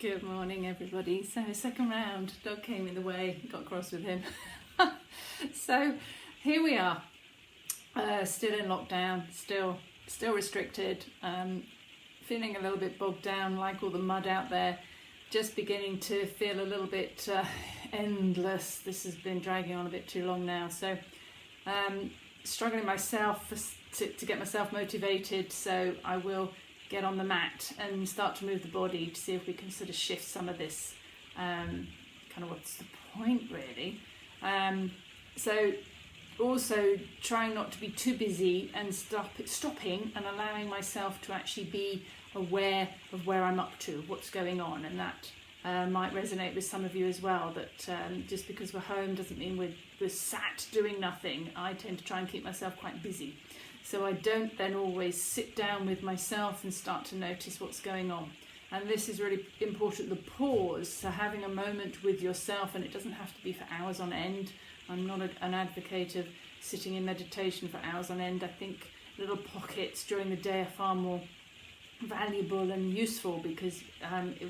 Good morning, everybody. So, second round, dog came in the way, got cross with him. So, here we are, still in lockdown, still restricted, feeling a little bit bogged down, like all the mud out there, just beginning to feel a little bit endless. This has been dragging on a bit too long now. So, struggling myself to get myself motivated, so I will get on the mat and start to move the body to see if we can sort of shift some of this kind of what's the point really. So also trying not to be too busy and stopping and allowing myself to actually be aware of where I'm up to, what's going on, and that might resonate with some of you as well, that just because we're home doesn't mean we're sat doing nothing. I tend to try and keep myself quite busy. So I don't then always sit down with myself and start to notice what's going on. And this is really important, the pause, so having a moment with yourself, and it doesn't have to be for hours on end. I'm not an advocate of sitting in meditation for hours on end. I think little pockets during the day are far more valuable and useful, because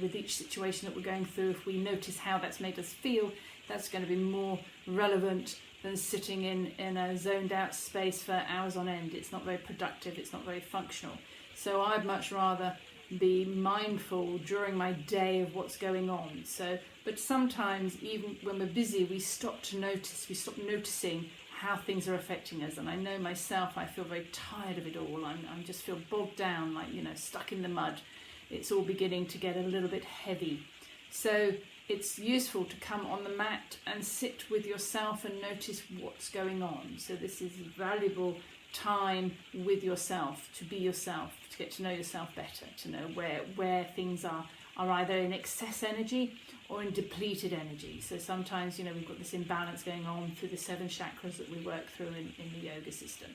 with each situation that we're going through, if we notice how that's made us feel, that's going to be more relevant than sitting in a zoned out space for hours on end. It's not very productive, it's not very functional. So I'd much rather be mindful during my day of what's going on. So, but sometimes even when we're busy, we stop noticing how things are affecting us. And I know myself, I feel very tired of it all. I just feel bogged down, like, stuck in the mud. It's all beginning to get a little bit heavy. So it's useful to come on the mat and sit with yourself and notice what's going on. So this is valuable time with yourself, to be yourself, to get to know yourself better, to know where things are either in excess energy or in depleted energy. So sometimes, we've got this imbalance going on through the 7 chakras that we work through in the yoga system.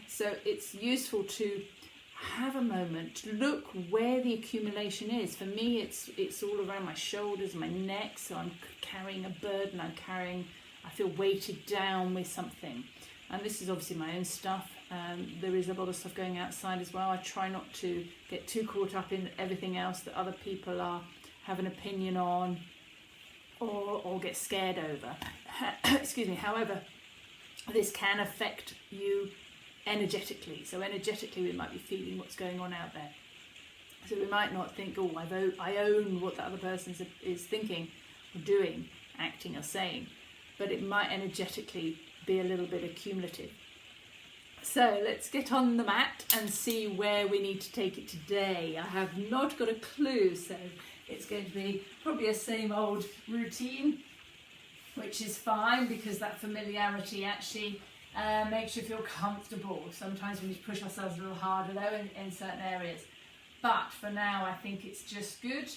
So it's useful to have a moment to look where the accumulation is. For me, it's all around my shoulders, my neck, so I'm carrying a burden, I feel weighted down with something. And this is obviously my own stuff. There is a lot of stuff going outside as well. I try not to get too caught up in everything else that other people have an opinion on or get scared over. Excuse me. However, this can affect you energetically. So energetically we might be feeling what's going on out there. So we might not think, I own what the other person is thinking or doing, acting or saying, but it might energetically be a little bit accumulative. So let's get on the mat and see where we need to take it today. I have not got a clue, so it's going to be probably a same old routine, which is fine because that familiarity actually makes you feel comfortable. Sometimes we need to push ourselves a little harder though in certain areas. But for now, I think it's just good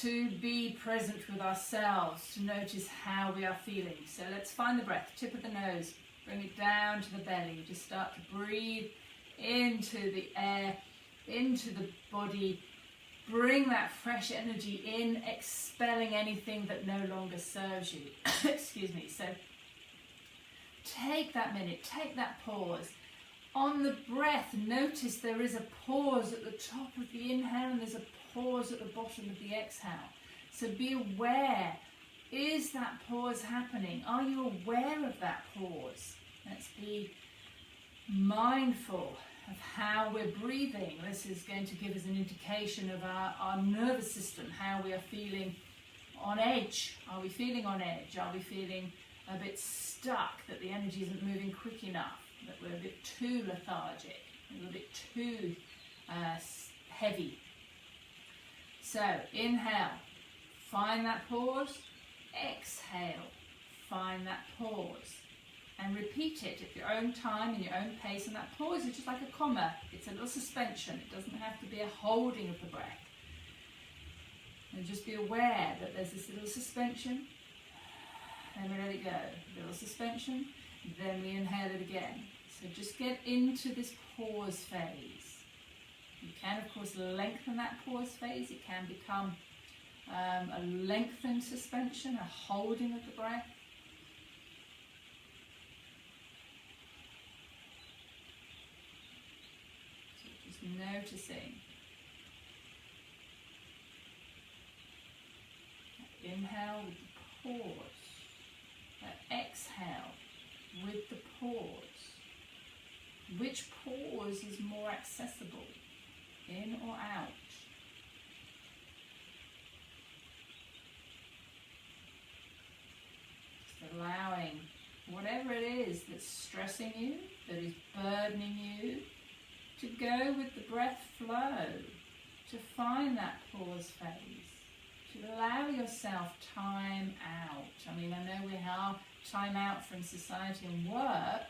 to be present with ourselves, to notice how we are feeling. So let's find the breath, tip of the nose, bring it down to the belly. Just start to breathe into the air, into the body. Bring that fresh energy in, expelling anything that no longer serves you. Excuse me. So take that minute, take that pause. On the breath, notice there is a pause at the top of the inhale and there's a pause at the bottom of the exhale. So be aware. Is that pause happening? Are you aware of that pause? Let's be mindful of how we're breathing. This is going to give us an indication of our nervous system, how we are feeling on edge. Are we feeling on edge? Are we feeling a bit stuck, that the energy isn't moving quick enough, that we're a bit too lethargic, a little bit too heavy? So inhale, find that pause. Exhale, find that pause. And repeat it at your own time, in your own pace. And that pause is just like a comma. It's a little suspension. It doesn't have to be a holding of the breath. And just be aware that there's this little suspension. Then we let it go. Little suspension. Then we inhale it again. So just get into this pause phase. You can, of course, lengthen that pause phase. It can become a lengthened suspension, a holding of the breath. So just noticing inhale with the pause. Exhale with the pause. Which pause is more accessible, in or out? Just allowing whatever it is that's stressing you, that is burdening you, to go with the breath flow, to find that pause phase, to allow yourself time out. I mean, I know we have time out from society and work,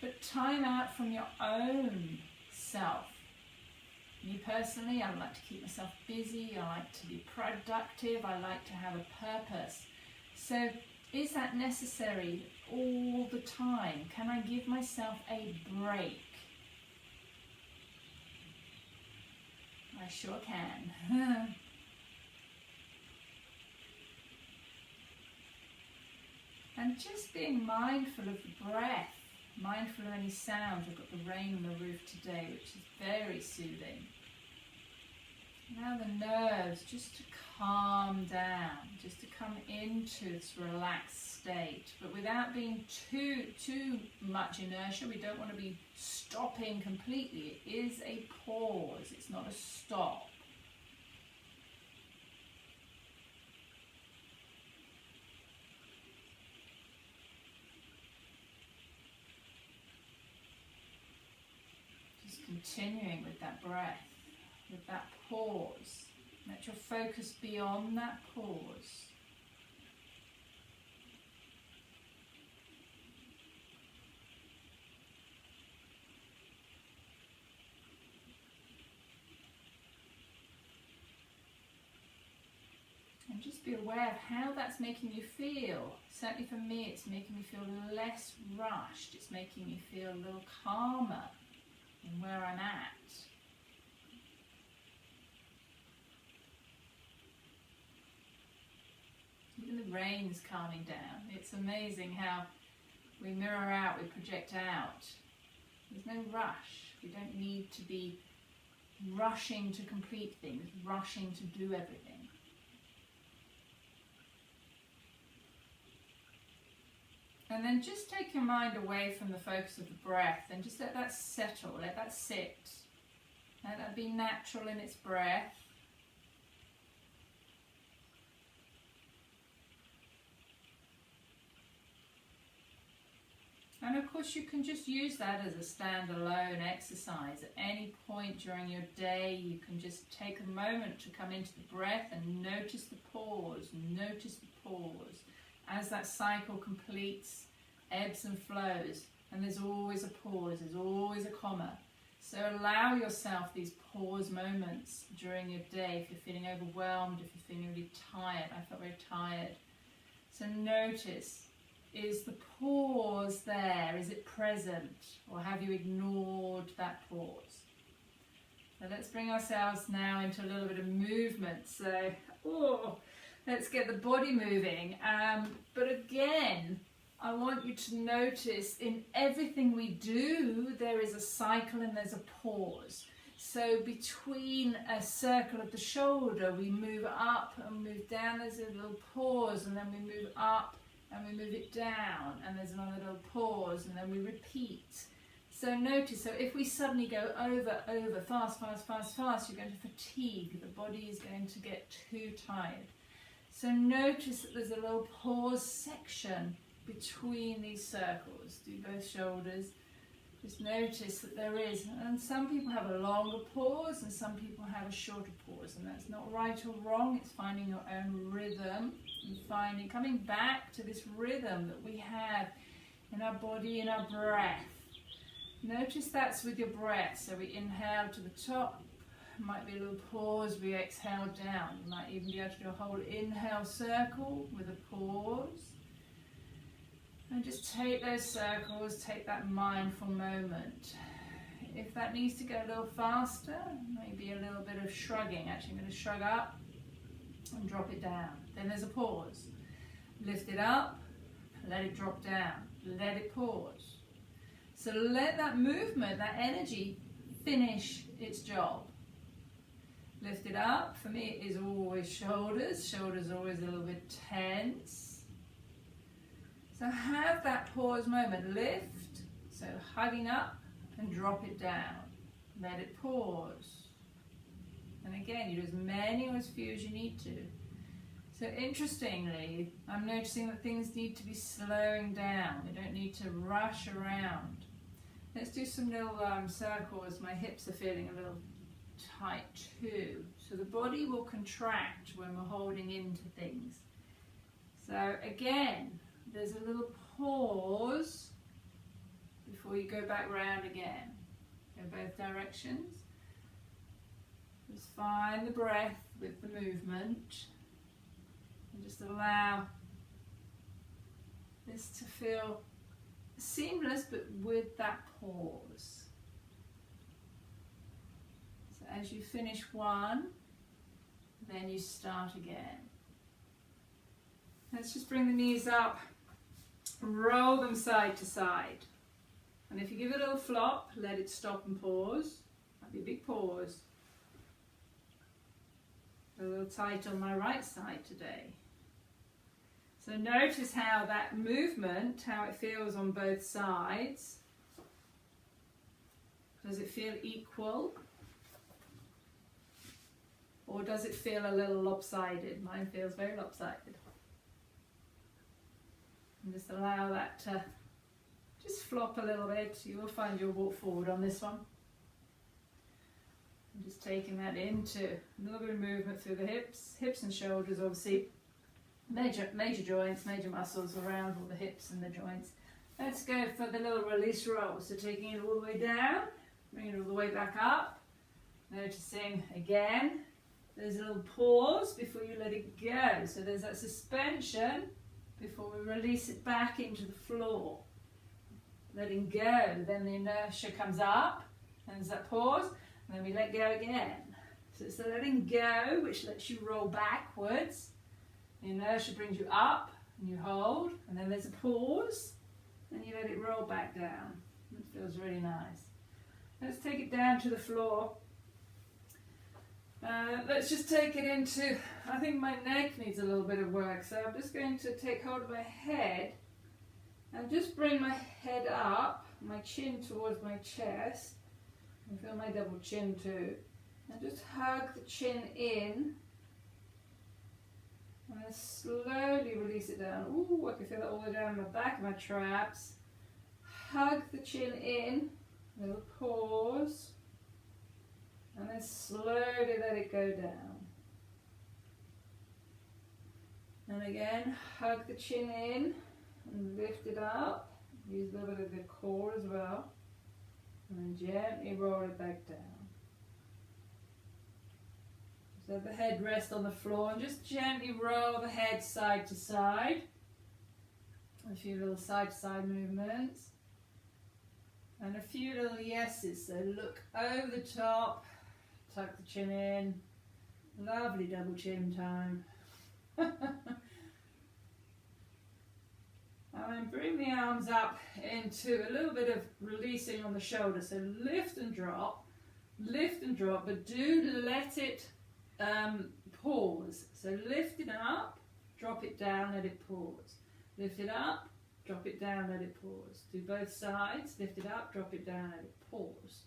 but time out from your own self. Me personally, I like to keep myself busy, I like to be productive, I like to have a purpose. So is that necessary all the time? Can I give myself a break? I sure can. And just being mindful of the breath, mindful of any sounds. We've got the rain on the roof today, which is very soothing. Now the nerves just to calm down, just to come into this relaxed state, but without being too much inertia. We don't want to be stopping completely. It is a pause, it's not a stop. Just continuing with that breath, with that pause. Let your focus be on that pause. And just be aware of how that's making you feel. Certainly for me, it's making me feel less rushed. It's making me feel a little calmer in where I'm at. Even the rain is calming down. It's amazing how we mirror out, we project out. There's no rush. We don't need to be rushing to complete things, rushing to do everything. And then just take your mind away from the focus of the breath and just let that settle, let that sit. Let that be natural in its breath. And of course you can just use that as a standalone exercise. At any point during your day, you can just take a moment to come into the breath and notice the pause, notice the pause. As that cycle completes, ebbs and flows, and there's always a pause, there's always a comma. So allow yourself these pause moments during your day if you're feeling overwhelmed, if you're feeling really tired. I felt very tired. So notice, is the pause there? Is it present? Or have you ignored that pause? So let's bring ourselves now into a little bit of movement. So, let's get the body moving. But again, I want you to notice in everything we do, there is a cycle and there's a pause. So between a circle of the shoulder, we move up and move down, there's a little pause, and then we move up and we move it down, and there's another little pause, and then we repeat. So notice, so if we suddenly go over, fast, you're going to fatigue. The body is going to get too tired. So notice that there's a little pause section between these circles. Do both shoulders. Just notice that there is, and some people have a longer pause and some people have a shorter pause, and that's not right or wrong. It's finding your own rhythm and coming back to this rhythm that we have in our body, in our breath. Notice that's with your breath. So we inhale to the top, might be a little pause, we exhale down. You might even be able to do a whole inhale circle with a pause. And just take those circles, take that mindful moment. If that needs to go a little faster, maybe a little bit of shrugging. Actually, I'm going to shrug up and drop it down. Then there's a pause. Lift it up, let it drop down, let it pause. So let that movement, that energy, finish its job. Lift it up. For me, it is always shoulders. Shoulders are always a little bit tense. So have that pause moment. Lift. So hugging up and drop it down. Let it pause. And again, you do as many or as few as you need to. So interestingly, I'm noticing that things need to be slowing down. We don't need to rush around. Let's do some little circles. My hips are feeling a little tight too. So the body will contract when we're holding into things. So again, there's a little pause before you go back round again. Go both directions. Just find the breath with the movement. And just allow this to feel seamless, but with that pause. So as you finish one, then you start again. Let's just bring the knees up, roll them side to side. And if you give it a little flop, let it stop and pause. That'd be a big pause. A little tight on my right side today. So notice how that movement, how it feels on both sides. Does it feel equal? Or does it feel a little lopsided? Mine feels very lopsided. And just allow that to just flop a little bit. You will find you'll walk forward on this one. And just taking that into a little bit of movement through the hips and shoulders, obviously. Major joints, major muscles around all the hips and the joints. Let's go for the little release roll. So taking it all the way down, bring it all the way back up. Noticing again, there's a little pause before you let it go. So there's that suspension before we release it back into the floor. Letting go, then the inertia comes up, and there's that pause, and then we let go again. So it's the letting go, which lets you roll backwards. The inertia brings you up, and you hold, and then there's a pause, and you let it roll back down. It feels really nice. Let's take it down to the floor. Let's just take it into, I think my neck needs a little bit of work, so I'm just going to take hold of my head, and just bring my head up, my chin towards my chest, and feel my double chin too, and just hug the chin in. And then slowly release it down. Ooh, I can feel that all the way down the back of my traps. Hug the chin in. A little pause. And then slowly let it go down. And again, hug the chin in and lift it up. Use a little bit of the core as well. And then gently roll it back down. So the head rests on the floor and just gently roll the head side to side. A few little side to side movements. And a few little yeses. So look over the top, tuck the chin in. Lovely double chin time. And then bring the arms up into a little bit of releasing on the shoulder. So lift and drop, but do let it pause. So lift it up, drop it down, let it pause. Lift it up, drop it down, let it pause. Do both sides, lift it up, drop it down, let it pause.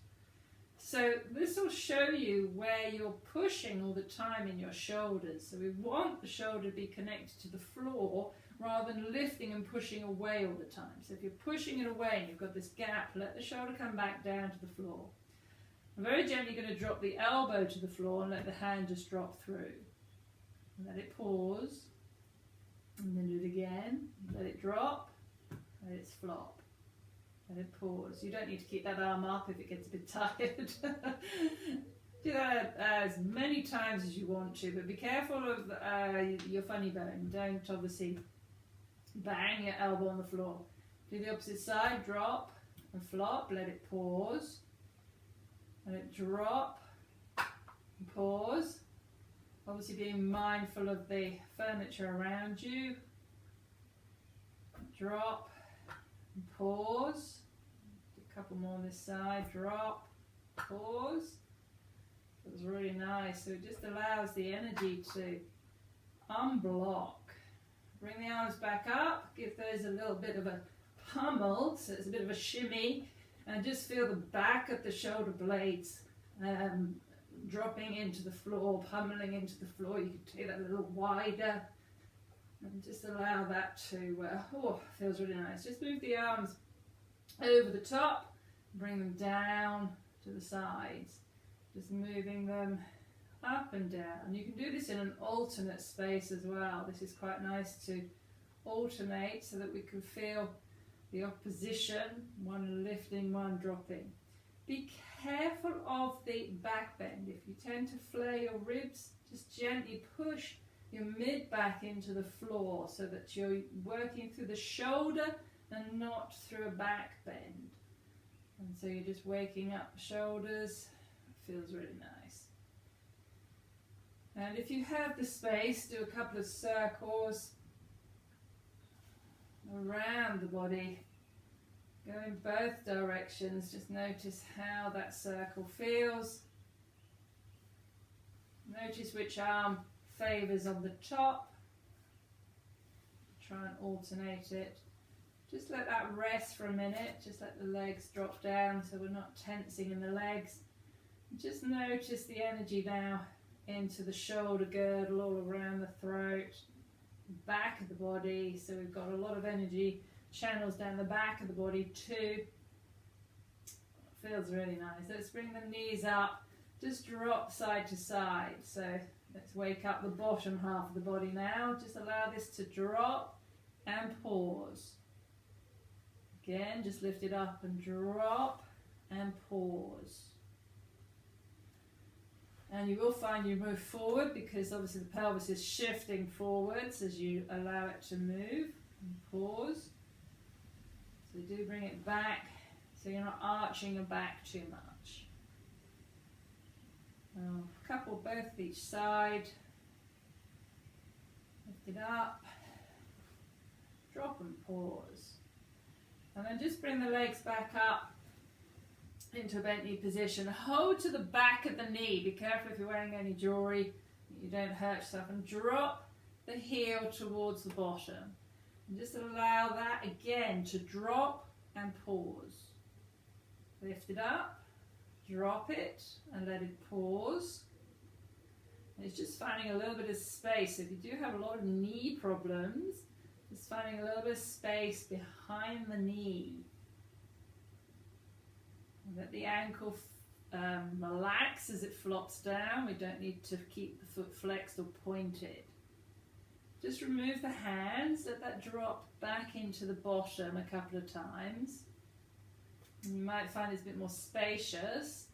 So this will show you where you're pushing all the time in your shoulders. So we want the shoulder to be connected to the floor rather than lifting and pushing away all the time. So if you're pushing it away and you've got this gap, let the shoulder come back down to the floor. I'm very gently going to drop the elbow to the floor and let the hand just drop through. Let it pause. And then do it again. Let it drop. Let it flop. Let it pause. You don't need to keep that arm up if it gets a bit tired. Do that as many times as you want to, but be careful of your funny bone. Don't obviously bang your elbow on the floor. Do the opposite side. Drop and flop. Let it pause. Let it drop, pause, obviously being mindful of the furniture around you, drop, pause, a couple more on this side, drop, pause, Feels really nice. So it just allows the energy to unblock. Bring the arms back up, give those a little bit of a pummel, so it's a bit of a shimmy, and just feel the back of the shoulder blades dropping into the floor, pummeling into the floor. You can take that a little wider and just allow that to, feels really nice. Just move the arms over the top, bring them down to the sides, just moving them up and down. You can do this in an alternate space as well. This is quite nice to alternate so that we can feel the opposition, one lifting, one dropping. Be careful of the back bend. If you tend to flare your ribs, just gently push your mid back into the floor so that you're working through the shoulder and not through a back bend. And so you're just waking up the shoulders. It feels really nice. And if you have the space, do a couple of circles around the body. Go in both directions. Just notice how that circle feels. Notice which arm favours on the top. Try and alternate it. Just let that rest for a minute. Just let the legs drop down so we're not tensing in the legs. Just notice the energy now into the shoulder girdle, all around the throat, back of the body. So we've got a lot of energy channels down the back of the body too. Feels really nice. Let's bring the knees up. Just drop side to side. So let's wake up the bottom half of the body now. Just allow this to drop and pause. Again, just lift it up and drop and pause. And you will find you move forward because obviously the pelvis is shifting forwards as you allow it to move. And pause. So do bring it back so you're not arching your back too much. Now, couple both each side. Lift it up. Drop and pause. And then just bring the legs back up into a bent knee position. Hold to the back of the knee. Be careful if you're wearing any jewelry, you don't hurt yourself. And drop the heel towards the bottom. And just allow that again to drop and pause. Lift it up, drop it, and let it pause. And it's just finding a little bit of space. If you do have a lot of knee problems, just finding a little bit of space behind the knee. Let the ankle relax as it flops down. We don't need to keep the foot flexed or pointed. Just remove the hands, let that drop back into the bottom a couple of times. And you might find it's a bit more spacious,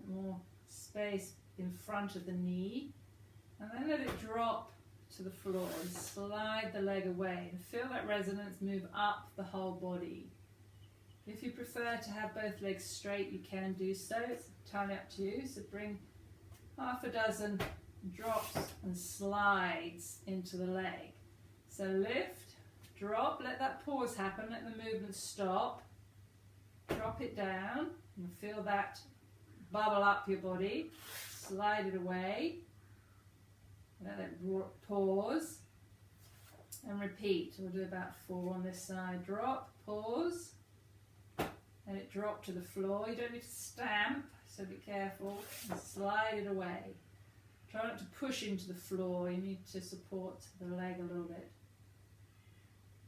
more space in front of the knee. And then let it drop to the floor and slide the leg away and feel that resonance move up the whole body. If you prefer to have both legs straight, you can do so. It's entirely up to you. So bring half a dozen drops and slides into the leg. So lift, drop, let that pause happen, let the movement stop. Drop it down and feel that bubble up your body. Slide it away. Let it pause and repeat. We'll do about 4 on this side. Drop, pause. Let it drop to the floor. You don't need to stamp, so be careful. And slide it away. Try not to push into the floor. You need to support the leg a little bit.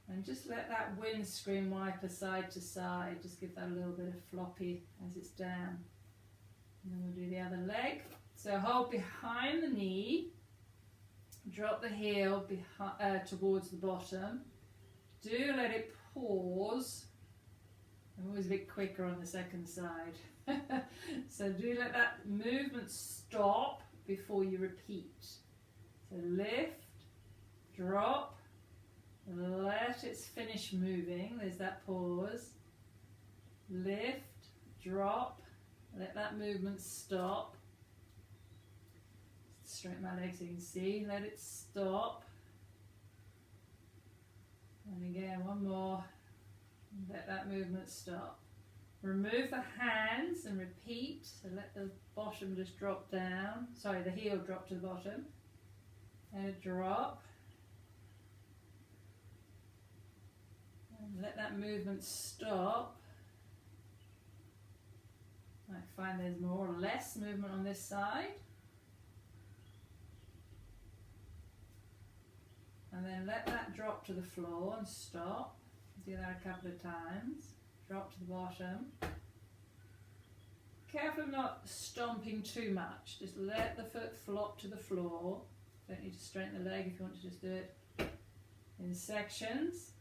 And just let that windscreen wiper side to side. Just give that a little bit of floppy as it's down. And then we'll do the other leg. So hold behind the knee. Drop the heel towards the bottom. Do let it pause. I'm always a bit quicker on the second side. So do let that movement stop before you repeat. So lift, drop, let it finish moving. There's that pause. Lift, drop, let that movement stop. Straighten my legs so you can see. Let it stop. And again, one more. Let that movement stop. Remove the hands and repeat. So let the bottom just drop down. Sorry, the heel drop to the bottom. And drop. And let that movement stop. I find there's more or less movement on this side. And then let that drop to the floor and stop. Do that a couple of times. Drop to the bottom. Careful of not stomping too much. Just let the foot flop to the floor. Don't need to straighten the leg if you want to just do it in sections.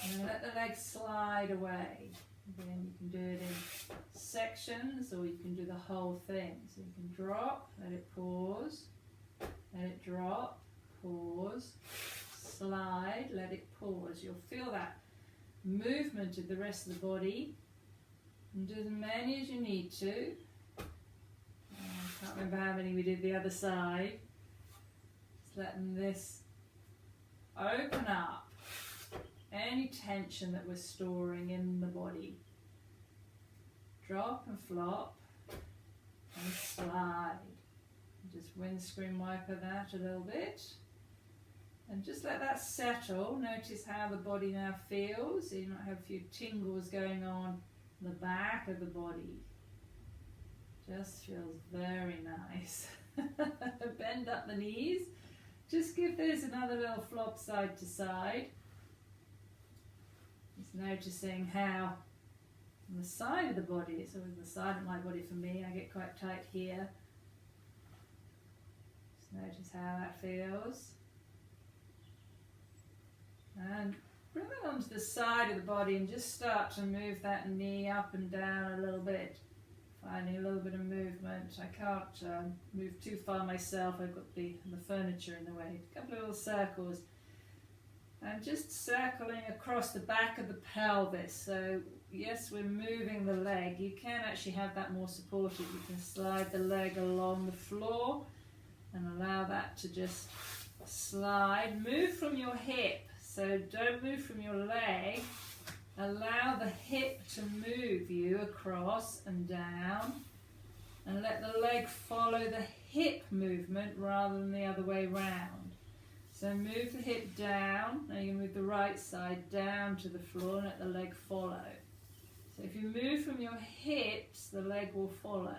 And then let the leg slide away. Again, you can do it in sections or you can do the whole thing. So you can drop, let it pause, let it drop, pause, slide, let it pause. You'll feel that movement of the rest of the body, and do as many as you need to. I can't remember how many we did the other side. Just letting this open up any tension that we're storing in the body. Drop and flop and slide. Just windscreen wiper that a little bit. And just let that settle. Notice how the body now feels. So you might have a few tingles going on in the back of the body. Just feels very nice. Bend up the knees. Just give this another little flop side to side. Just noticing how on the side of the body, it's always the side of my body for me, I get quite tight here. Just notice how that feels. And bring it onto the side of the body and just start to move that knee up and down a little bit. Finding a little bit of movement. I can't move too far myself. I've got the furniture in the way. A couple of little circles. And just circling across the back of the pelvis. So yes, we're moving the leg. You can actually have that more supported. You can slide the leg along the floor and allow that to just slide. Move from your hip. So don't move from your leg. Allow the hip to move you across and down. And let the leg follow the hip movement rather than the other way round. So move the hip down. Now you move the right side down to the floor and let the leg follow. So if you move from your hips, the leg will follow.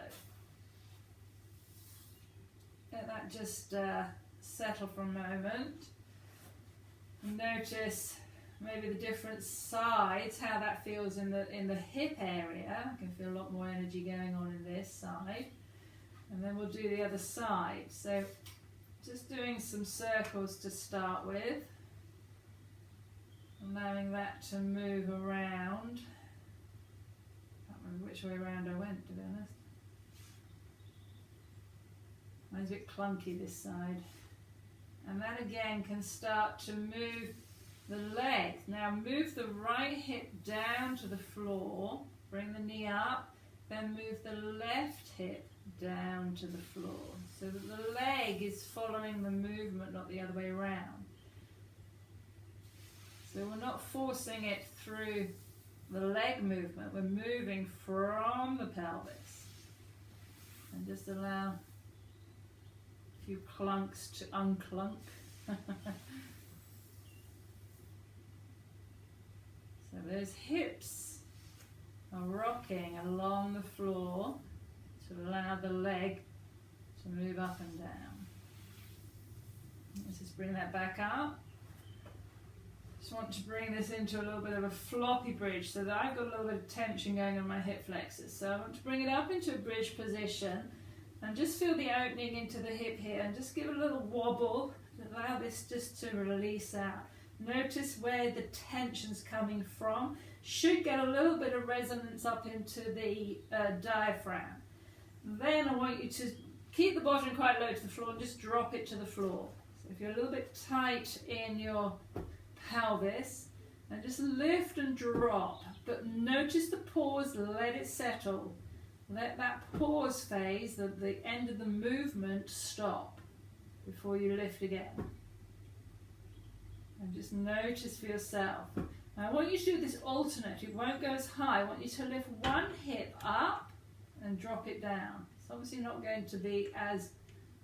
Let that just settle for a moment. Notice maybe the different sides, how that feels in the hip area. I can feel a lot more energy going on in this side. And then we'll do the other side. So just doing some circles to start with. Allowing that to move around. Can't remember which way around I went, to be honest. Mine's a bit clunky this side. And that again can start to move the leg. Now move the right hip down to the floor, bring the knee up, then move the left hip down to the floor. So that the leg is following the movement, not the other way around. So we're not forcing it through the leg movement, we're moving from the pelvis. And just allow a few clunks to unclunk. So those hips are rocking along the floor to allow the leg to move up and down. Let's just bring that back up. Just want to bring this into a little bit of a floppy bridge so that I've got a little bit of tension going on my hip flexors. So I want to bring it up into a bridge position and just feel the opening into the hip here and just give it a little wobble. Allow this just to release out. Notice where the tension's coming from. Should get a little bit of resonance up into the diaphragm. Then I want you to keep the bottom quite low to the floor and just drop it to the floor. So if you're a little bit tight in your pelvis, and just lift and drop. But notice the pause, let it settle. Let that pause phase, the end of the movement, stop before you lift again. And just notice for yourself. I want you to do this alternate. It won't go as high. I want you to lift one hip up and drop it down. It's obviously not going to be as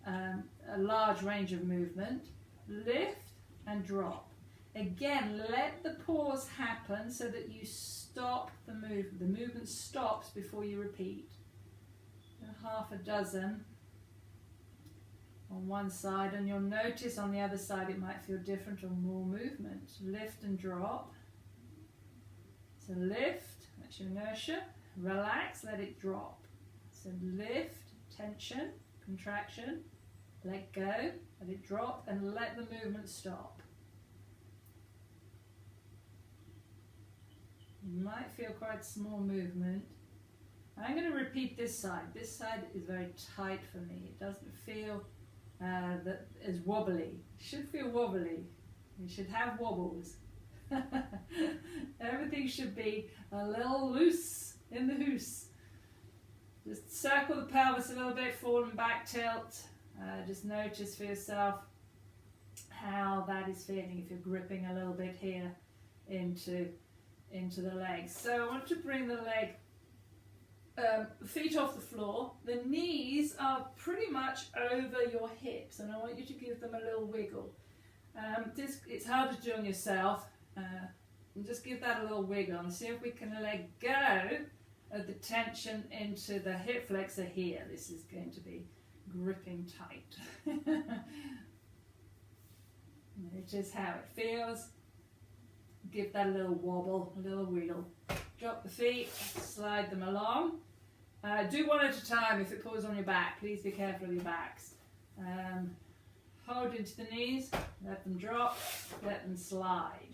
a large range of movement. Lift and drop. Again, let the pause happen so that you stop the movement. The movement stops before you repeat. Half a dozen on one side, and you'll notice on the other side it might feel different or more movement. Lift and drop. So lift, that's your inertia. Relax, let it drop. So lift, tension, contraction, let go, let it drop, and let the movement stop. You might feel quite small movement. I'm going to repeat this side. This side is very tight for me. It doesn't feel that as wobbly. It should feel wobbly. You should have wobbles. Everything should be a little loose in the hoose. Just circle the pelvis a little bit, forward and back tilt. Just notice for yourself how that is feeling if you're gripping a little bit here into the legs. So I want to bring the leg feet off the floor. The knees are pretty much over your hips, and I want you to give them a little wiggle. It's hard to do on yourself. And just give that a little wiggle and see if we can let go of the tension into the hip flexor here. This is going to be gripping tight. Notice how it feels. Give that a little wobble, a little wiggle. Drop the feet, slide them along. Do one at a time if it pulls on your back. Please be careful of your backs. Hold into the knees, let them drop, let them slide.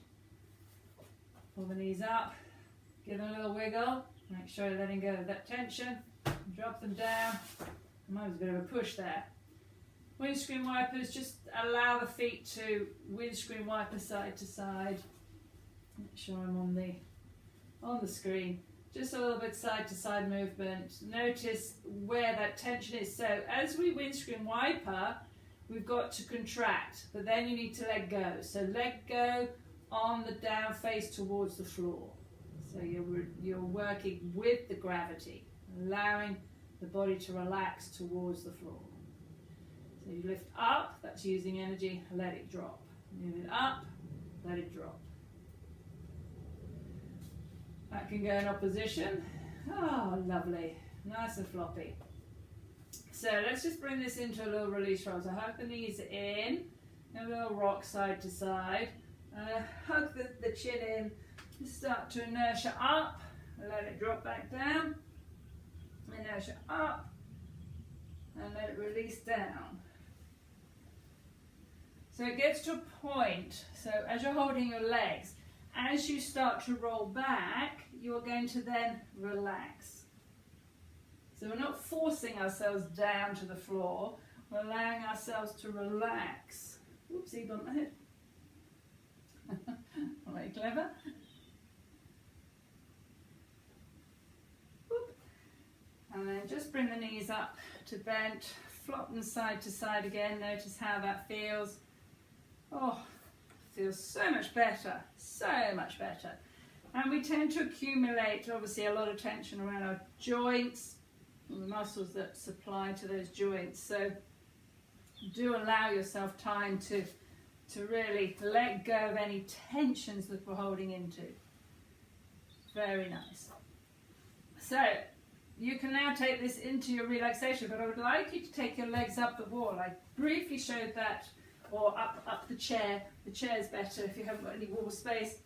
Pull the knees up, give them a little wiggle. Make sure you're letting go of that tension. Drop them down. Mine was a bit of a push there. Windscreen wipers, just allow the feet to windscreen wiper side to side. Make sure I'm on the screen. Just a little bit side to side movement. Notice where that tension is. So as we windscreen wiper, we've got to contract, but then you need to let go. So let go on the down face towards the floor. So you're working with the gravity, allowing the body to relax towards the floor. So you lift up, that's using energy, let it drop. Move it up, let it drop. That can go in opposition. Oh, lovely. Nice and floppy. So let's just bring this into a little release roll. So hug the knees in, a little rock side to side. Hug the chin in, just start to inertia up, let it drop back down, inertia up, and let it release down. So it gets to a point, so as you're holding your legs, as you start to roll back, you're going to then relax. So we're not forcing ourselves down to the floor, we're allowing ourselves to relax. Whoopsie, bumped my head. Very clever. Whoop. And then just bring the knees up to bent, flop them side to side again. Notice how that feels. Oh, feels so much better, so much better. And we tend to accumulate, obviously, a lot of tension around our joints, and the muscles that supply to those joints. So do allow yourself time to really let go of any tensions that we're holding into. Very nice. So you can now take this into your relaxation, but I would like you to take your legs up the wall. I briefly showed that, or up the chair. The chair is better if you haven't got any wall space.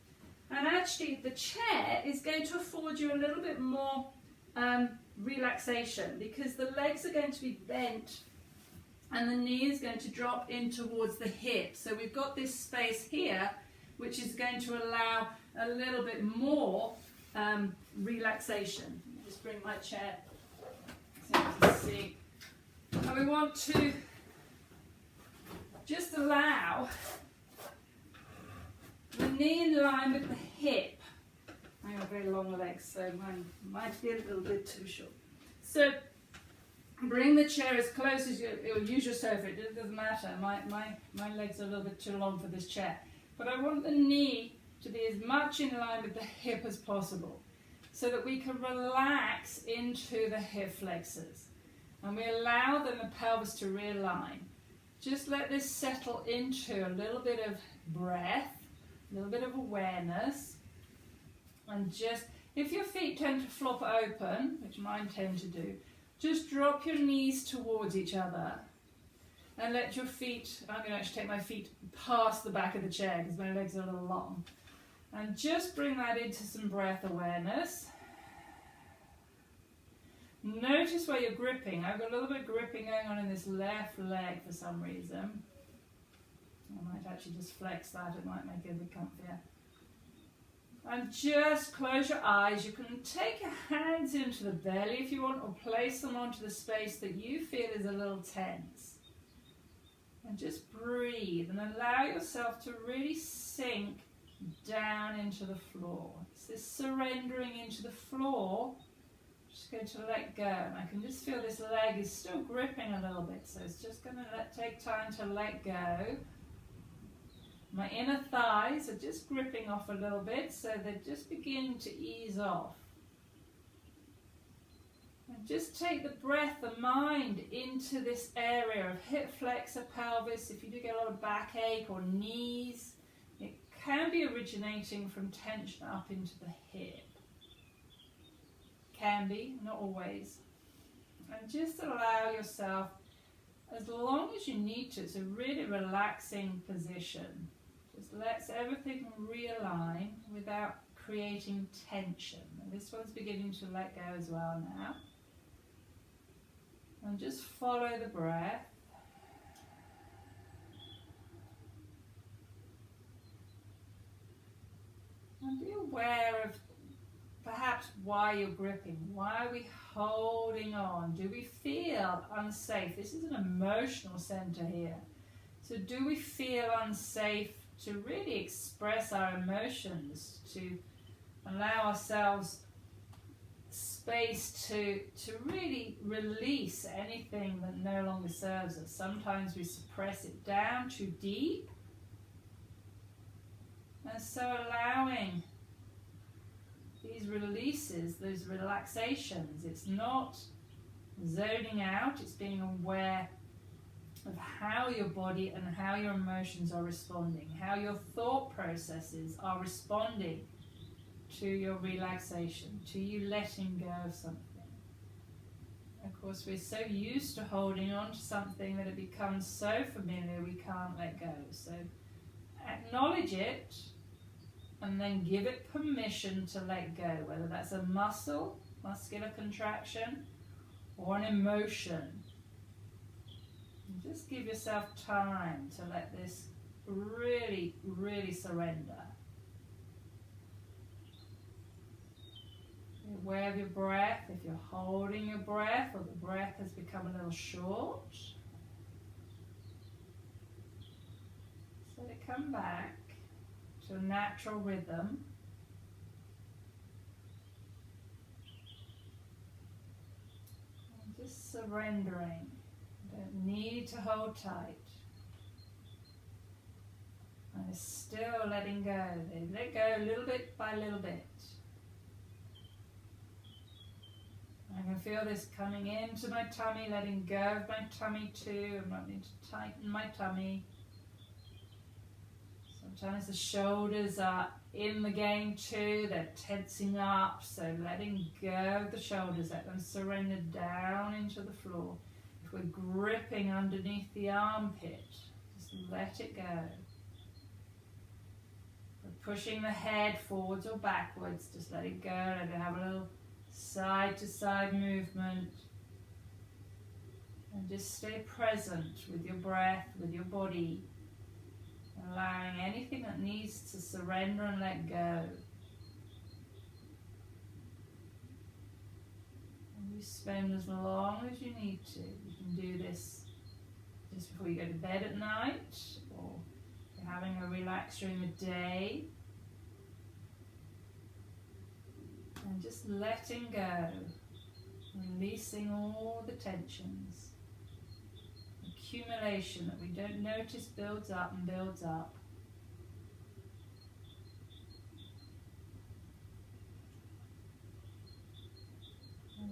And actually the chair is going to afford you a little bit more relaxation, because the legs are going to be bent and the knee is going to drop in towards the hip. So we've got this space here, which is going to allow a little bit more relaxation. Just bring my chair so you can see. And we want to just allow the knee in line with the hip. I have very long legs, so mine might be a little bit too short. So bring the chair as close as you'll use your sofa. It doesn't matter. My legs are a little bit too long for this chair. But I want the knee to be as much in line with the hip as possible, so that we can relax into the hip flexors and we allow the pelvis to realign. Just let this settle into a little bit of breath, a little bit of awareness, and just, if your feet tend to flop open, which mine tend to do, just drop your knees towards each other and let your feet, I'm going to actually take my feet past the back of the chair because my legs are a little long, and just bring that into some breath awareness. Notice where you're gripping. I've got a little bit of gripping going on in this left leg for some reason. I might actually just flex that, it might make it a bit comfier. And just close your eyes. You can take your hands into the belly if you want, or place them onto the space that you feel is a little tense. And just breathe and allow yourself to really sink down into the floor. It's this surrendering into the floor. Just going to let go, and I can just feel this leg is still gripping a little bit, so it's just going to take time to let go. My inner thighs are just gripping off a little bit, so they're just beginning to ease off. And just take the breath, the mind, into this area of hip flexor, pelvis. If you do get a lot of backache or knees, it can be originating from tension up into the hip. Can be, not always. And just allow yourself, as long as you need to, it's a really relaxing position. Just lets everything realign without creating tension. And this one's beginning to let go as well now. And just follow the breath. And be aware of perhaps why you're gripping. Why are we holding on? Do we feel unsafe? This is an emotional center here. So do we feel unsafe to really express our emotions, to allow ourselves space to really release anything that no longer serves us? Sometimes we suppress it down too deep. And so allowing these releases, those relaxations, it's not zoning out, it's being aware of how your body and how your emotions are responding, how your thought processes are responding to your relaxation, to you letting go of something. Of course, we're so used to holding on to something that it becomes so familiar we can't let go. So acknowledge it, and then give it permission to let go, whether that's a muscular contraction, or an emotion. And just give yourself time to let this really, really surrender. Be aware of your breath. If you're holding your breath, or the breath has become a little short, so let it come back to a natural rhythm. And just surrendering. You don't need to hold tight. And still letting go. They let go little bit by little bit. I can feel this coming into my tummy, letting go of my tummy too. I'm not need to tighten my tummy. Sometimes the shoulders are in the game too, they're tensing up, so letting go of the shoulders, let them surrender down into the floor. If we're gripping underneath the armpit, just let it go. If we're pushing the head forwards or backwards, just let it go, let it have a little side to side movement. And just stay present with your breath, with your body. Allowing anything that needs to surrender and let go. And you spend as long as you need to. You can do this just before you go to bed at night, or if you're having a relax during the day. And just letting go, releasing all the tensions. Accumulation that we don't notice builds up and builds up.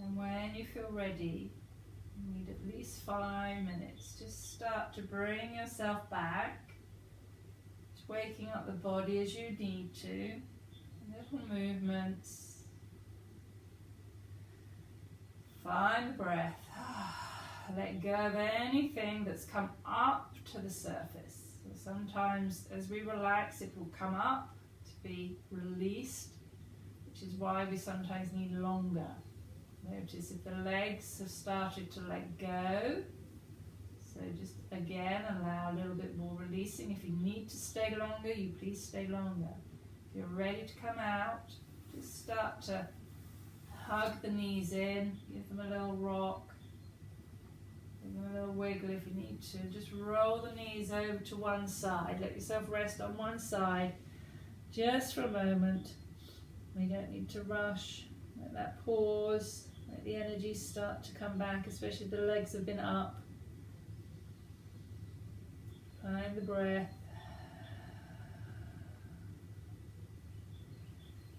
And when you feel ready, you need at least 5 minutes. Just start to bring yourself back. Just waking up the body as you need to. Little movements. Find the breath. Let go of anything that's come up to the surface. So sometimes as we relax, it will come up to be released, which is why we sometimes need longer. Notice if the legs have started to let go. So just again, allow a little bit more releasing. If you need to stay longer, you please stay longer. If you're ready to come out, just start to hug the knees in, give them a little rock. Give them a little wiggle if you need to. Just roll the knees over to one side. Let yourself rest on one side just for a moment. We don't need to rush. Let that pause. Let the energy start to come back, especially if the legs have been up. Find the breath.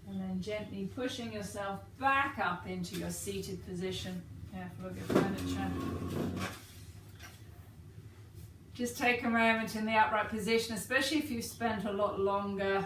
And then gently pushing yourself back up into your seated position. Careful of your furniture. Just take a moment in the upright position, especially if you've spent a lot longer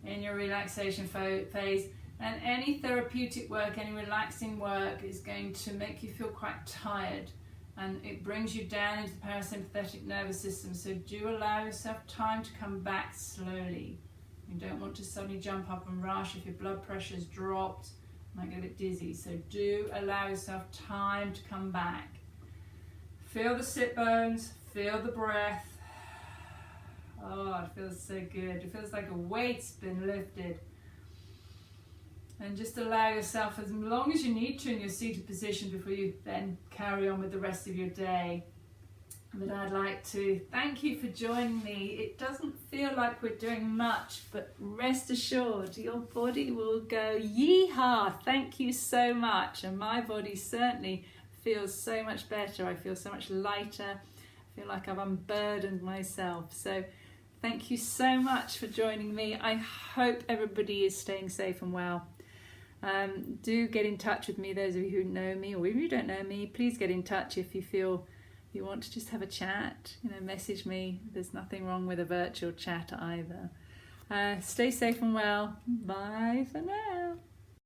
in your relaxation phase. And any therapeutic work, any relaxing work is going to make you feel quite tired, and it brings you down into the parasympathetic nervous system. So do allow yourself time to come back slowly. You don't want to suddenly jump up and rush. If your blood pressure's dropped, you might get a bit dizzy. So do allow yourself time to come back. Feel the sit bones, feel the breath. Oh, it feels so good. It feels like a weight's been lifted. And just allow yourself as long as you need to in your seated position before you then carry on with the rest of your day. But I'd like to thank you for joining me. It doesn't feel like we're doing much, but rest assured your body will go yee-haw. Thank you so much. And my body certainly feels so much better. I feel so much lighter. I feel like I've unburdened myself. So thank you so much for joining me. I hope everybody is staying safe and well. Do get in touch with me, those of you who know me, or if you don't know me, please get in touch if you feel you want to just have a chat. Message me. There's nothing wrong with a virtual chat either. Stay safe and well. Bye for now.